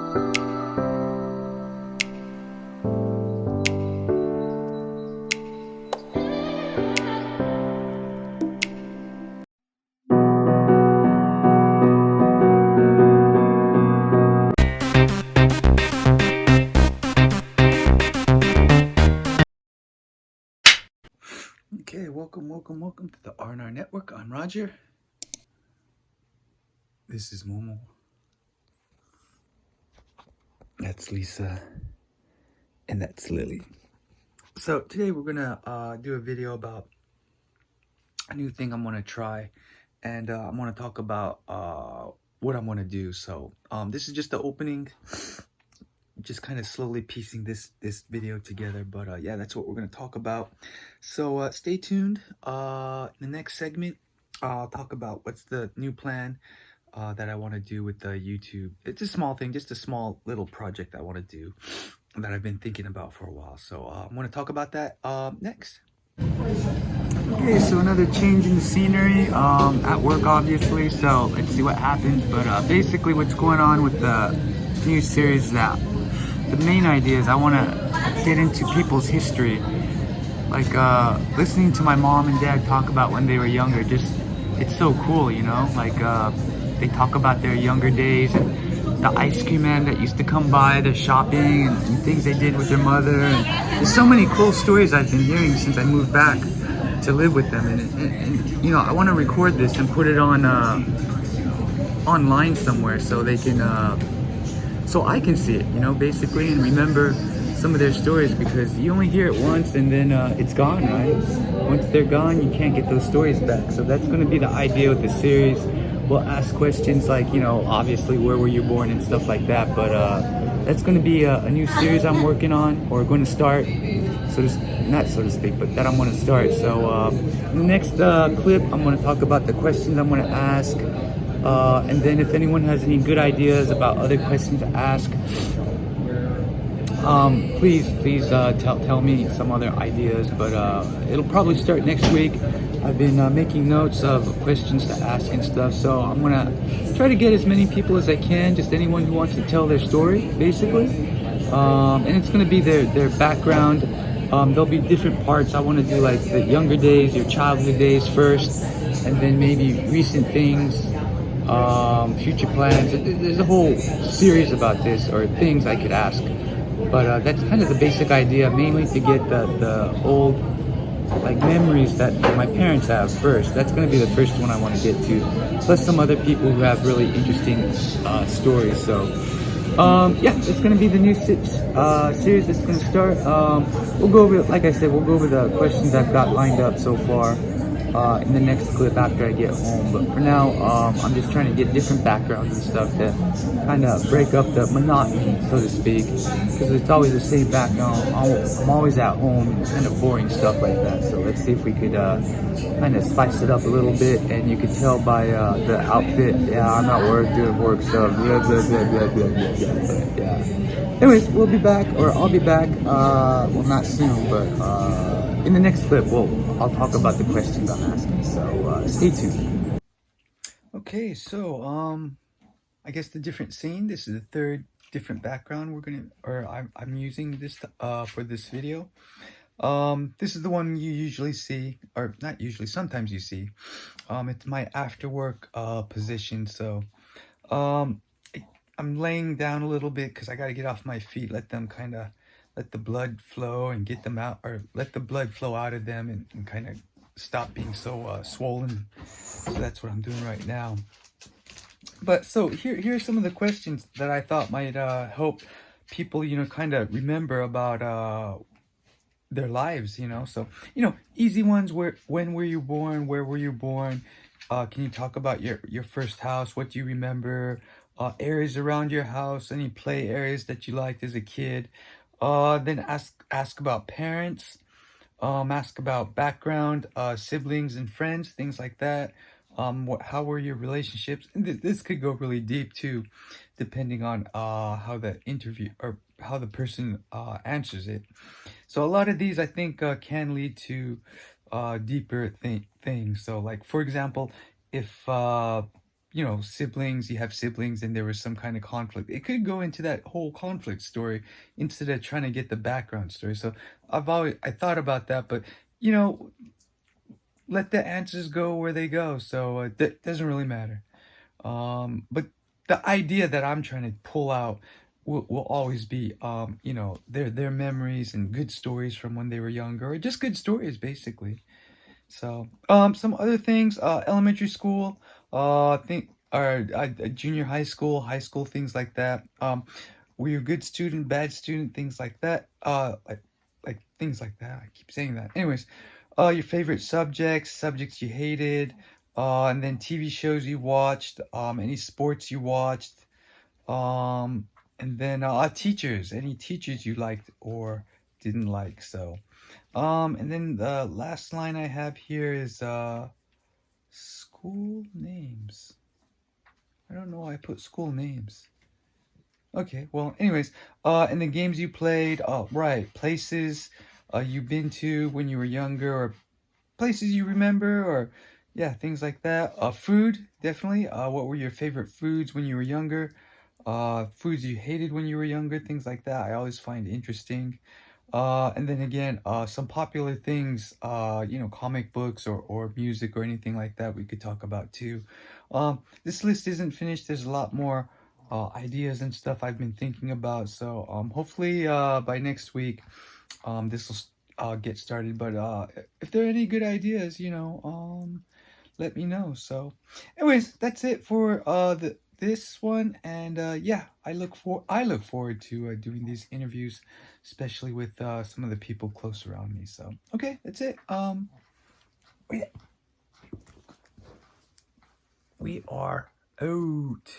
Okay, welcome to the R&R Network. I'm Roger. This is Momo. That's Lisa. And that's Lily. So today we're gonna do a video about a new thing I'm gonna try, and I'm gonna talk about what I'm gonna do. So this is just the opening, just kind of slowly piecing this video together. But yeah, that's what we're gonna talk about. So stay tuned. In the next segment, I'll talk about what's the new plan that I want to do with the YouTube. It's a small thing, just a small little project I want to do that I've been thinking about for a while. So I'm going to talk about that next. Okay, so another change in the scenery at work, obviously. So let's see what happens. But basically, what's going on with the new series is that the main idea is I want to get into people's history, like listening to my mom and dad talk about when they were younger. Just it's so cool, you know, like. They talk about their younger days and the ice cream man that used to come by, their shopping and things they did with their mother. And there's so many cool stories I've been hearing since I moved back to live with them. And you know, I want to record this and put it on online somewhere so they can, so I can see it, you know, basically, and remember some of their stories, because you only hear it once and then it's gone, right? Once they're gone, you can't get those stories back. So that's going to be the idea with the series. We'll ask questions like, you know, obviously, where were you born and stuff like that. But that's going to be a new series I'm working on, or going to start, not so to speak, but that I'm going to start. So in the next clip, I'm going to talk about the questions I'm going to ask. And then if anyone has any good ideas about other questions to ask, please tell me some other ideas. But it'll probably start next week. I've been making notes of questions to ask and stuff, so I'm gonna try to get as many people as I can, just anyone who wants to tell their story, basically. And it's gonna be their background. There'll be different parts. I want to do like the younger days, your childhood days first, and then maybe recent things, future plans. There's a whole series about this, or things I could ask. But that's kind of the basic idea, mainly to get the old, like, memories that my parents have first. That's going to be the first one I want to get to, plus some other people who have really interesting stories. So yeah, it's going to be the new series that's going to start. We'll go over, like I said, we'll go over the questions I've got lined up so far in the next clip after I get home. But for now, I'm just trying to get different backgrounds and stuff to kind of break up the monotony, so to speak, because it's always the same background. I'm always at home, kind of boring stuff like that. So let's see if we could kind of spice it up a little bit. And you can tell by the outfit, yeah, I'm at work doing work stuff. Yeah. Anyways, we'll be back, or I'll be back. Well, not soon, but in the next clip, I'll talk about the questions I'm asking. So stay tuned. Okay, so I guess the different scene. This is the third different background I'm using this for this video. This is the one you usually see, or not usually, sometimes you see. It's my after work position. So I'm laying down a little bit because I got to get off my feet, let the blood flow and get them out, or let the blood flow out of them and kind of stop being so swollen. So that's what I'm doing right now. But so here's some of the questions that I thought might help people, you know, kind of remember about their lives, you know. So, you know, easy ones. When were you born? Where were you born? Can you talk about your first house? What do you remember? Areas around your house, any play areas that you liked as a kid. Then ask about parents. Ask about background, siblings and friends, things like that. How were your relationships? And this could go really deep too, depending on how the interview, or how the person answers it. So a lot of these, I think, can lead to deeper things. So, like, for example, if siblings, you have siblings and there was some kind of conflict. It could go into that whole conflict story instead of trying to get the background story. So I thought about that, but you know, let the answers go where they go. So that doesn't really matter. But the idea that I'm trying to pull out will always be, their memories and good stories from when they were younger, or just good stories, basically. So, some other things, elementary school, think, or junior high school, things like that. Were you a good student, bad student, things like that. Like things like that. I keep saying that. Anyways, your favorite subjects you hated, and then TV shows you watched, any sports you watched, and then teachers, any teachers you liked or didn't like. So, and then the last line I have here is school names. I don't know why I put school names. Okay, well, anyways, and the games you played, right, places you've been to when you were younger, or places you remember, or yeah, things like that. Food, definitely. What were your favorite foods when you were younger? Foods you hated when you were younger, things like that. I always find interesting. And then again, some popular things, comic books or music or anything like that we could talk about too. This list isn't finished. There's a lot more ideas and stuff I've been thinking about. So hopefully by next week, this will get started. But if there are any good ideas, let me know. So, anyways, that's it for this one, and yeah, I look forward to doing these interviews, especially with some of the people close around me. So, okay, that's it. Wait, we are out.